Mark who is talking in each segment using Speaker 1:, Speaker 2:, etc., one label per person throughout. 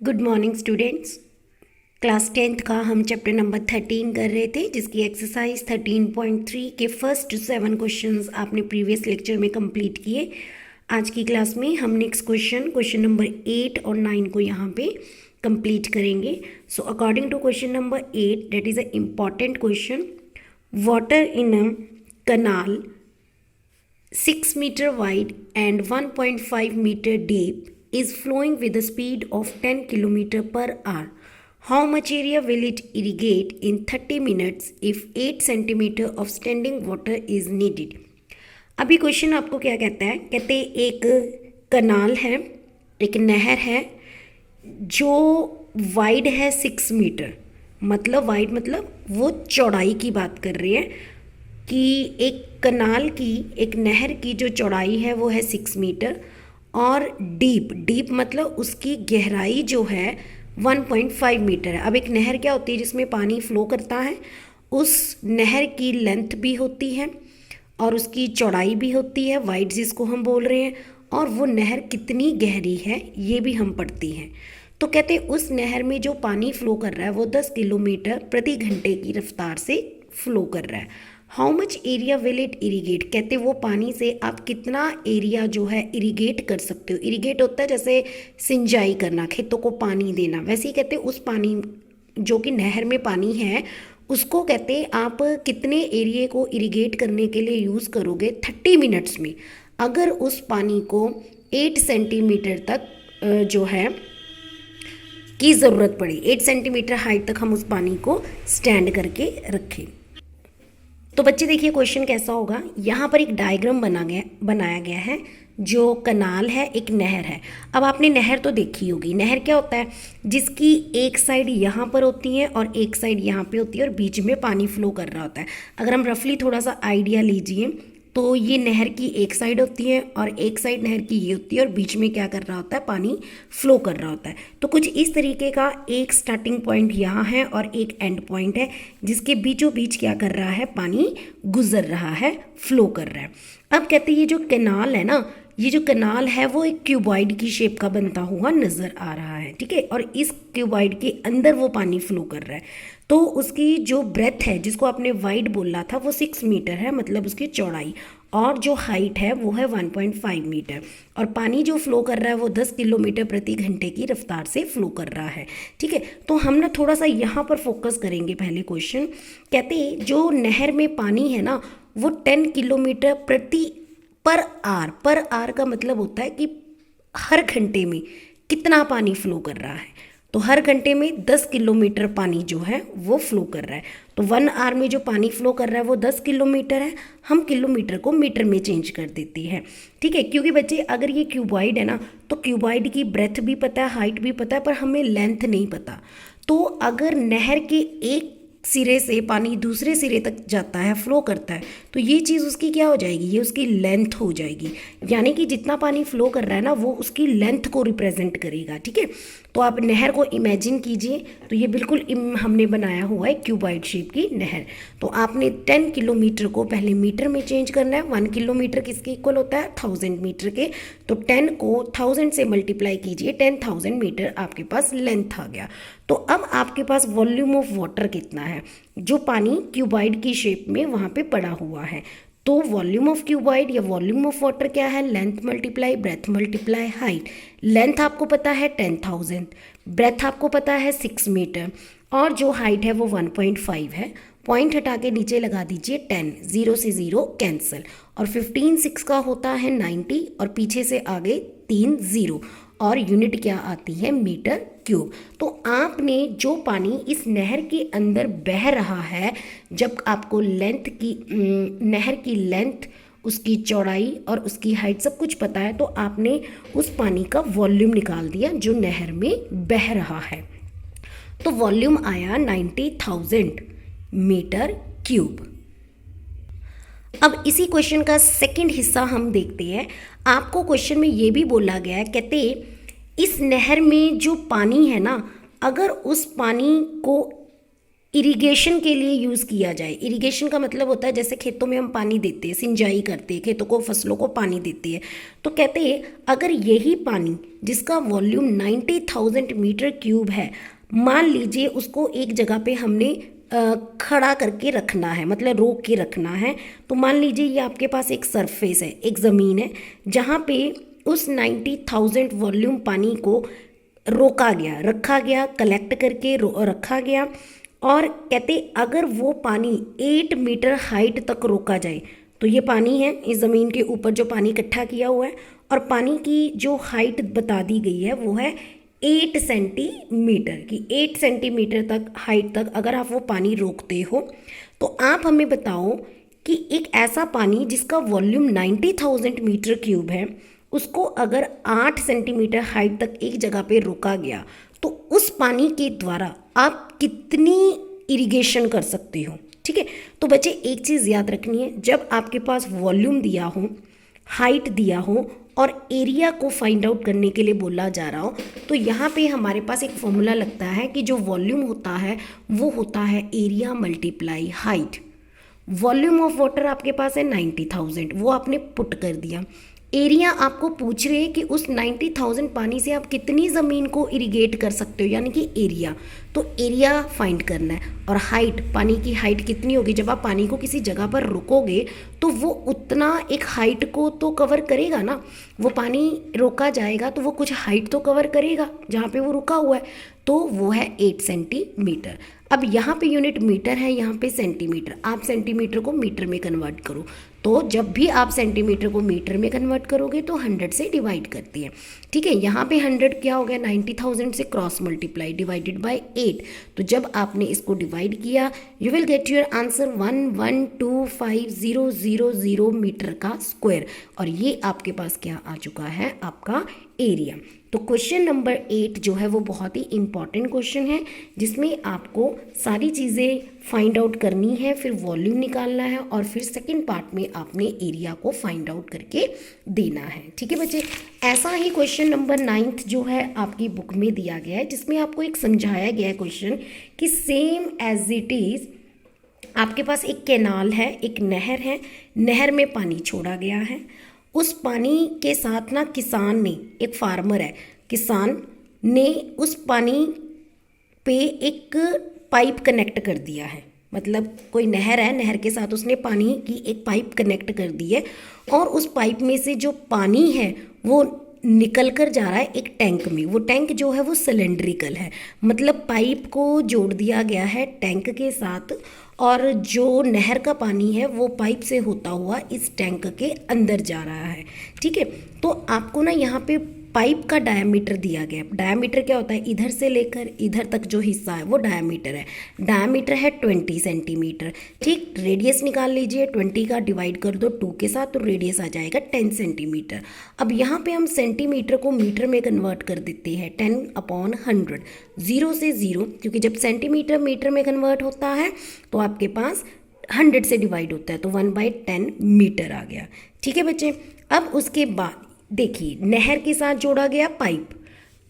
Speaker 1: Good morning students. Class 10th का हम chapter number 13 कर रहे थे, जिसकी एक्सरसाइज 13.3 के फर्स्ट 7 क्वेश्चंस आपने प्रीवियस लेक्चर में कंप्लीट किए। आज की क्लास में हम नेक्स्ट क्वेश्चन नंबर 8 और 9 को यहाँ पे कंप्लीट करेंगे। So according to question number 8, that is a important question. Water in a canal 6 meter wide and 1.5 meter deep is flowing with a speed of 10 kilometer per hour. How much area will it irrigate in 30 minutes if 8 centimeter of standing water is needed? अभी question आपको क्या कहता है? कहते एक कनाल है, एक नहर है जो वाइड है 6 मीटर, मतलब वाइड मतलब वो चौड़ाई की बात कर रही है कि एक कनाल की, एक नहर की जो चौड़ाई है वो है 6 मीटर और डीप मतलब उसकी गहराई जो है 1.5 मीटर है। अब एक नहर क्या होती है? जिसमें पानी फ्लो करता है, उस नहर की लेंथ भी होती है और उसकी चौड़ाई भी होती है, वाइड जिसको हम बोल रहे हैं, और वो नहर कितनी गहरी है ये भी हम पढ़ती हैं। तो कहते हैं उस नहर में जो पानी फ्लो कर रहा है वो 10 किलोमीटर प्रति घंटे की रफ्तार से फ्लो कर रहा है। How much area will it irrigate? कहते वो पानी से आप कितना एरिया जो है इरीगेट कर सकते हो। इरीगेट होता है जैसे सिंचाई करना, खेतों को पानी देना, वैसे ही कहते उस पानी जो कि नहर में पानी है उसको कहते आप कितने एरिया को इरीगेट करने के लिए यूज़ करोगे 30 मिनट्स में। अगर उस पानी को 8 सेंटीमीटर तक जो है की ज़रूरत पड़ी, 8 सेंटीमीटर हाइट तक हम उस पानी को स्टैंड करके रखें। तो बच्चे देखिए क्वेश्चन कैसा होगा। यहाँ पर एक डायग्राम बनाया गया है। जो कनाल है, एक नहर है। अब आपने नहर तो देखी होगी। नहर क्या होता है? जिसकी एक साइड यहाँ पर होती है और एक साइड यहाँ पे होती है और बीच में पानी फ्लो कर रहा होता है। अगर हम रफली थोड़ा सा आइडिया लीजिए तो ये नहर की एक साइड होती है और एक साइड नहर की ये होती है और बीच में क्या कर रहा होता है? पानी फ्लो कर रहा होता है। तो कुछ इस तरीके का एक स्टार्टिंग पॉइंट यहाँ है और एक एंड पॉइंट है, जिसके बीचों बीच क्या कर रहा है? पानी गुजर रहा है, फ्लो कर रहा है। अब कहते हैं ये जो कैनाल है ना, ये जो कैनाल है वो एक क्यूबॉइड की शेप का बनता हुआ नज़र आ रहा है, ठीक है। और इस क्यूबॉइड के अंदर वो पानी फ्लो कर रहा है। तो उसकी जो ब्रेथ है, जिसको आपने वाइड बोला था, वो 6 मीटर है, मतलब उसकी चौड़ाई, और जो हाइट है वो है 1.5 मीटर, और पानी जो फ्लो कर रहा है वो 10 किलोमीटर प्रति घंटे की रफ्तार से फ्लो कर रहा है, ठीक है। तो हम ना थोड़ा सा यहाँ पर फोकस करेंगे। पहले क्वेश्चन कहते जो नहर में पानी है ना वो 10 किलोमीटर पर आर का मतलब होता है कि हर घंटे में कितना पानी फ्लो कर रहा है। तो हर घंटे में 10 किलोमीटर पानी जो है वो फ्लो कर रहा है। तो 1 आवर में जो पानी फ्लो कर रहा है वो 10 किलोमीटर है। हम किलोमीटर को मीटर में चेंज कर देते हैं, ठीक है। क्योंकि बच्चे अगर ये क्यूबॉइड है ना, तो क्यूबॉइड की ब्रेथ भी पता है, हाइट भी पता है, पर हमें लेंथ नहीं पता। तो अगर नहर के एक सिरे से पानी दूसरे सिरे तक जाता है, फ्लो करता है, तो ये चीज़ उसकी क्या हो जाएगी? ये उसकी लेंथ हो जाएगी। यानी कि जितना पानी फ्लो कर रहा है ना वो उसकी लेंथ को रिप्रेजेंट करेगा, ठीक है। तो आप नहर को इमेजिन कीजिए, तो ये बिल्कुल हमने बनाया हुआ है क्यूबॉइड शेप की नहर। तो आपने 10 किलोमीटर को पहले मीटर में चेंज करना है। 1 किलोमीटर किसके इक्वल होता है? 1000 मीटर के। तो 10 को 1000 से मल्टीप्लाई कीजिए, 10,000 मीटर आपके पास लेंथ आ गया। तो अब आपके पास वॉल्यूम ऑफ वाटर कितना है? जो पानी क्यूबॉइड की शेप में वहाँ पे पड़ा हुआ है। तो वॉल्यूम ऑफ क्यूबॉइड या वॉल्यूम ऑफ वाटर क्या है? Length multiply breath multiply height. Length आपको पता है 10,000, ब्रेथ आपको पता है 6 मीटर, और जो हाइट है वो 1.5 है। पॉइंट हटा के नीचे लगा दीजिए 10, 0 से 0 कैंसिल, और 15 6 का होता है 90, और पीछे से आगे 3 0, और यूनिट क्या आती है? Metre cube. तो आपने जो पानी इस नहर के अंदर बह रहा है, जब आपको लेंथ की नहर की लेंथ, उसकी चौड़ाई और उसकी हाइट सब कुछ पता है, तो आपने उस पानी का वॉल्यूम निकाल दिया जो नहर में बह रहा है। तो वॉल्यूम आया 90,000 मीटर क्यूब। अब इसी क्वेश्चन का सेकंड हिस्सा हम देखते हैं। आपको क्वेश्चन में ये भी बोला गया है, कहते इस नहर में जो पानी है ना, अगर उस पानी को इरिगेशन के लिए यूज़ किया जाए। इरिगेशन का मतलब होता है जैसे खेतों में हम पानी देते हैं, सिंचाई करते हैं, खेतों को फसलों को पानी देते हैं। तो कहते हैं अगर यही पानी जिसका वॉल्यूम 90,000 मीटर क्यूब है, मान लीजिए उसको एक जगह पे हमने खड़ा करके रखना है, मतलब रोक के रखना है। तो मान लीजिए ये आपके पास एक सरफेस है, एक ज़मीन है, जहाँ पे उस 90,000 वॉल्यूम पानी को रोका गया, रखा गया, कलेक्ट करके रखा गया। और कहते अगर वो पानी 8 मीटर हाइट तक रोका जाए, तो ये पानी है इस ज़मीन के ऊपर जो पानी इकट्ठा किया हुआ है, और पानी की जो हाइट बता दी गई है वो है 8 सेंटीमीटर की। 8 सेंटीमीटर तक हाइट तक अगर आप वो पानी रोकते हो, तो आप हमें बताओ कि एक ऐसा पानी जिसका वॉल्यूम 90,000 मीटर क्यूब है, उसको अगर 8 सेंटीमीटर हाइट तक एक जगह पे रोका गया, तो उस पानी के द्वारा आप कितनी इरिगेशन कर सकते हो। ठीक है, तो बच्चे एक चीज़ याद रखनी है, जब आपके पास वॉल्यूम दिया हो, हाइट दिया हो और एरिया को फाइंड आउट करने के लिए बोला जा रहा हो, तो यहाँ पे हमारे पास एक फॉर्मूला लगता है कि जो वॉल्यूम होता है वो होता है area multiply height. Volume of water आपके पास है 90,000, वो आपने पुट कर दिया। एरिया आपको पूछ रहे हैं कि उस 90,000 पानी से आप कितनी ज़मीन को इरिगेट कर सकते हो, यानी कि एरिया। तो एरिया फाइंड करना है। और हाइट, पानी की हाइट कितनी होगी, जब आप पानी को किसी जगह पर रुकोगे तो वो उतना एक हाइट को तो कवर करेगा ना। वो पानी रोका जाएगा तो वो कुछ हाइट तो कवर करेगा जहाँ पे वो रुका हुआ है, तो वो है 8 सेंटीमीटर। अब यहाँ पे यूनिट मीटर है, यहाँ पे सेंटीमीटर। आप सेंटीमीटर को मीटर में कन्वर्ट करो, तो जब भी आप सेंटीमीटर को मीटर में कन्वर्ट करोगे तो 100 से डिवाइड करती है। ठीक है, यहाँ पे 100 क्या हो गया, 90,000 से क्रॉस मल्टीप्लाई डिवाइडेड बाय 8। तो जब आपने इसको डिवाइड किया, you will get your answer 1125000 metre का स्क्वायर। और ये आपके पास क्या आ चुका है, आपका एरिया। तो क्वेश्चन नंबर 8 जो है वो बहुत ही इंपॉर्टेंट क्वेश्चन है, जिसमें आपको सारी चीज़ें फाइंड आउट करनी है, फिर वॉल्यूम निकालना है, और फिर सेकंड पार्ट में आपने एरिया को फाइंड आउट करके देना है। ठीक है बच्चे, ऐसा ही क्वेश्चन नंबर 9 जो है आपकी बुक में दिया गया है, जिसमें आपको एक समझाया गया है क्वेश्चन कि सेम एज इट इज़ आपके पास एक कैनाल है, एक नहर है, नहर में पानी छोड़ा गया है। उस पानी के साथ ना किसान ने, एक फार्मर है, किसान ने उस पानी पे एक पाइप कनेक्ट कर दिया है। मतलब कोई नहर है, नहर के साथ उसने पानी की एक पाइप कनेक्ट कर दी है, और उस पाइप में से जो पानी है वो निकल कर जा रहा है एक टैंक में। वो टैंक जो है वो सिलेंड्रिकल है, मतलब पाइप को जोड़ दिया गया है टैंक के साथ, और जो नहर का पानी है वो पाइप से होता हुआ इस टैंक के अंदर जा रहा है। ठीक है, तो आपको ना यहाँ पे पाइप का डायमीटर दिया गया है। डायमीटर क्या होता है, इधर से लेकर इधर तक जो हिस्सा है वो डायमीटर है। डायमीटर है 20 सेंटीमीटर। ठीक, रेडियस निकाल लीजिए, 20 का डिवाइड कर दो 2 के साथ, तो रेडियस आ जाएगा 10 सेंटीमीटर। अब यहाँ पे हम सेंटीमीटर को मीटर में कन्वर्ट कर देते हैं, 10/100, 0 से 0, क्योंकि जब सेंटीमीटर मीटर में कन्वर्ट होता है तो आपके पास 100 से डिवाइड होता है, तो 1/10 मीटर आ गया। ठीक है बच्चे, अब उसके बाद देखिए नहर के साथ जोड़ा गया पाइप,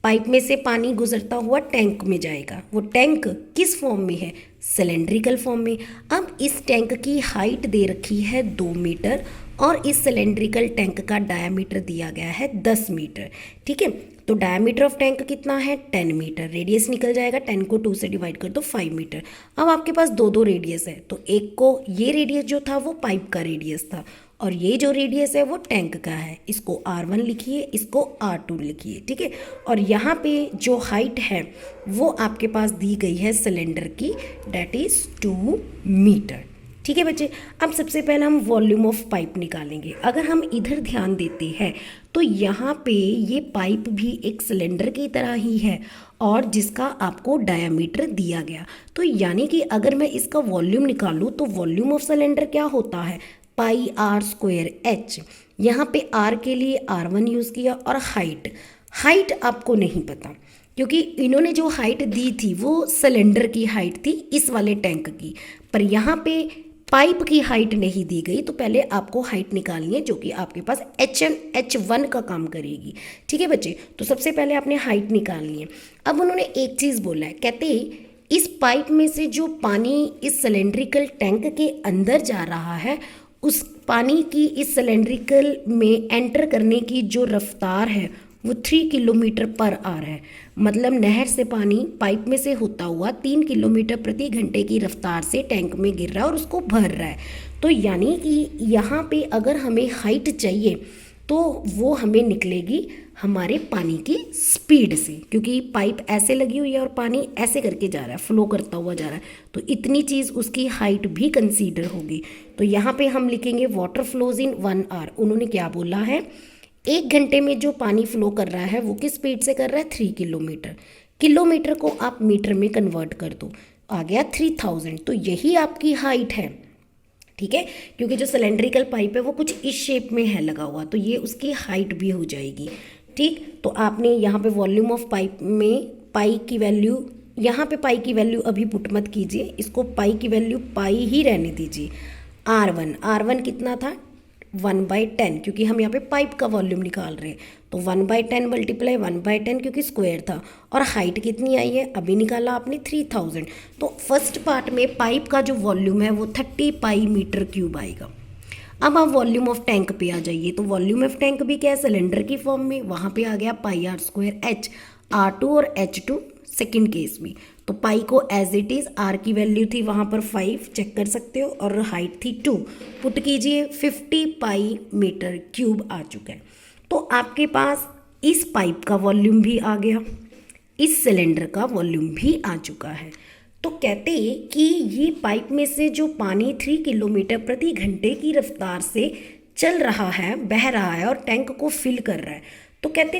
Speaker 1: पाइप में से पानी गुजरता हुआ टैंक में जाएगा। वो टैंक किस फॉर्म में है, सिलेंड्रिकल फॉर्म में। अब इस टैंक की हाइट दे रखी है 2 मीटर, और इस सिलेंड्रिकल टैंक का डायमीटर दिया गया है 10 मीटर। ठीक है, तो डायमीटर ऑफ टैंक कितना है, 10 मीटर। रेडियस निकल जाएगा, 10 को 2 से डिवाइड कर दो 5 मीटर। अब आपके पास दो रेडियस है, तो एक को ये रेडियस जो था वो पाइप का रेडियस था, और ये जो रेडियस है वो टैंक का है। इसको R1 लिखिए, इसको R2 लिखिए। ठीक है, और यहाँ पे जो हाइट है वो आपके पास दी गई है सिलेंडर की, डेट इज़ 2 मीटर। ठीक है बच्चे, अब सबसे पहले हम वॉल्यूम ऑफ पाइप निकालेंगे। अगर हम इधर ध्यान देते हैं तो यहाँ पे ये पाइप भी एक सिलेंडर की तरह ही है, और जिसका आपको डायमीटर दिया गया। तो यानी कि अगर मैं इसका वॉल्यूम निकालूँ तो वॉल्यूम ऑफ सिलेंडर क्या होता है, πr²h। यहाँ पे R के लिए R1 यूज़ किया, और हाइट आपको नहीं पता, क्योंकि इन्होंने जो हाइट दी थी वो सिलेंडर की हाइट थी इस वाले टैंक की, पर यहाँ पे पाइप की हाइट नहीं दी गई। तो पहले आपको हाइट निकालनी है, जो कि आपके पास H1 का काम करेगी। ठीक है बच्चे, तो सबसे पहले आपने हाइट निकालनी है। अब उन्होंने एक चीज़ बोला है, कहते इस पाइप में से जो पानी इस सिलेंड्रिकल टैंक के अंदर जा रहा है, उस पानी की इस सिलेंड्रिकल में एंटर करने की जो रफ्तार है वो 3 किलोमीटर पर आवर है। मतलब नहर से पानी पाइप में से होता हुआ 3 किलोमीटर प्रति घंटे की रफ्तार से टैंक में गिर रहा है और उसको भर रहा है। तो यानी कि यहाँ पे अगर हमें हाइट चाहिए तो वो हमें निकलेगी हमारे पानी की स्पीड से, क्योंकि पाइप ऐसे लगी हुई है और पानी ऐसे करके जा रहा है, फ्लो करता हुआ जा रहा है, तो इतनी चीज़ उसकी हाइट भी कंसीडर होगी। तो यहाँ पे हम लिखेंगे वाटर फ्लोज इन 1 आवर। उन्होंने क्या बोला है, 1 घंटे में जो पानी फ्लो कर रहा है वो किस स्पीड से कर रहा है, 3 किलोमीटर। किलोमीटर को आप मीटर में कन्वर्ट कर दो, आ गया 3000। तो यही आपकी हाइट है, ठीक है, क्योंकि जो सिलेंड्रिकल पाइप है वो कुछ इस शेप में है लगा हुआ, तो ये उसकी हाइट भी हो जाएगी। ठीक, तो आपने यहाँ पे वॉल्यूम ऑफ पाइप में पाई की वैल्यू, यहाँ पे पाई की वैल्यू अभी पुट मत कीजिए, इसको पाई की वैल्यू पाई ही रहने दीजिए। R1 कितना था, 1/10, क्योंकि हम यहाँ पे पाइप का वॉल्यूम निकाल रहे हैं, तो 1/10 मल्टीप्लाई 1/10 क्योंकि स्क्वायर था। और हाइट कितनी आई है, अभी निकाला आपने 3000। तो फर्स्ट पार्ट में पाइप का जो वॉल्यूम है वो 30 पाई मीटर क्यूब आएगा। अब आप वॉल्यूम ऑफ टैंक पे आ जाइए, तो वॉल्यूम ऑफ टैंक भी क्या है, सिलेंडर की फॉर्म में, वहाँ पे आ गया पाई आर स्क्वायर एच, R2 और H2 सेकेंड केस में। तो पाई को एज इट इज़, आर की वैल्यू थी वहाँ पर 5, चेक कर सकते हो, और हाइट थी 2, पुट कीजिए 50 पाई मीटर क्यूब आ चुका है। तो आपके पास इस पाइप का वॉल्यूम भी आ गया, इस सिलेंडर का वॉल्यूम भी आ चुका है। तो कहते कि ये पाइप में से जो पानी 3 किलोमीटर प्रति घंटे की रफ्तार से चल रहा है, बह रहा है और टैंक को फिल कर रहा है, तो कहते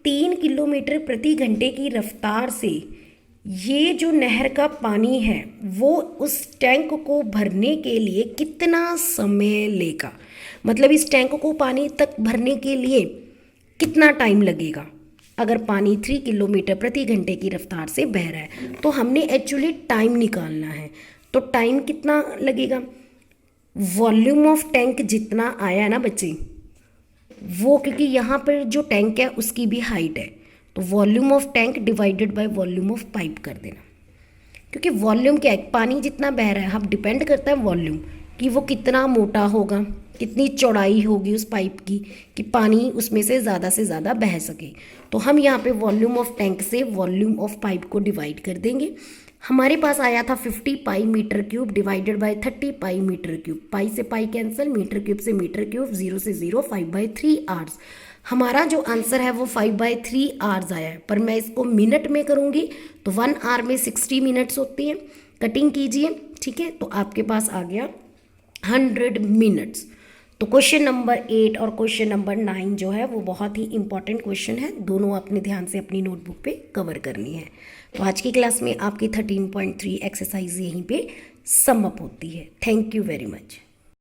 Speaker 1: 3 किलोमीटर प्रति घंटे की रफ्तार से ये जो नहर का पानी है वो उस टैंक को भरने के लिए कितना समय लेगा, मतलब इस टैंक को पानी तक भरने के लिए कितना टाइम लगेगा। अगर पानी 3 किलोमीटर प्रति घंटे की रफ्तार से बह रहा है तो हमने एक्चुअली टाइम निकालना है। तो टाइम कितना लगेगा, वॉल्यूम ऑफ टैंक जितना आया ना बच्चे, वो क्योंकि यहाँ पर जो टैंक है उसकी भी हाइट है, तो volume of tank divided by volume of pipe कर देना, क्योंकि वॉल्यूम क्या है, पानी जितना बह रहा है, अब डिपेंड करता है वॉल्यूम कि वो कितना मोटा होगा, कितनी चौड़ाई होगी उस पाइप की कि पानी उसमें से ज़्यादा बह सके। तो हम यहाँ पे वॉल्यूम ऑफ टैंक से वॉल्यूम ऑफ पाइप को डिवाइड कर देंगे। हमारे पास आया था 50 pi metre cube divided by 30 pi metre cube, pi से पाई कैंसिल, मीटर क्यूब से मीटर क्यूब, 0 से 0, 5/3 आवर्स। हमारा जो आंसर है वो 5/3 आवर्स आया है, पर मैं इसको मिनट में करूँगी तो 1 आवर में 60 मिनट्स होती हैं। कटिंग कीजिए, ठीक है, तो आपके पास आ गया 100 मिनट्स। तो क्वेश्चन नंबर 8 और क्वेश्चन नंबर 9 जो है वो बहुत ही इंपॉर्टेंट क्वेश्चन है, दोनों अपने ध्यान से अपनी नोटबुक पे कवर करनी है। तो आज की क्लास में आपकी 13.3 एक्सरसाइज यहीं पे सम अप होती है। Thank you very much.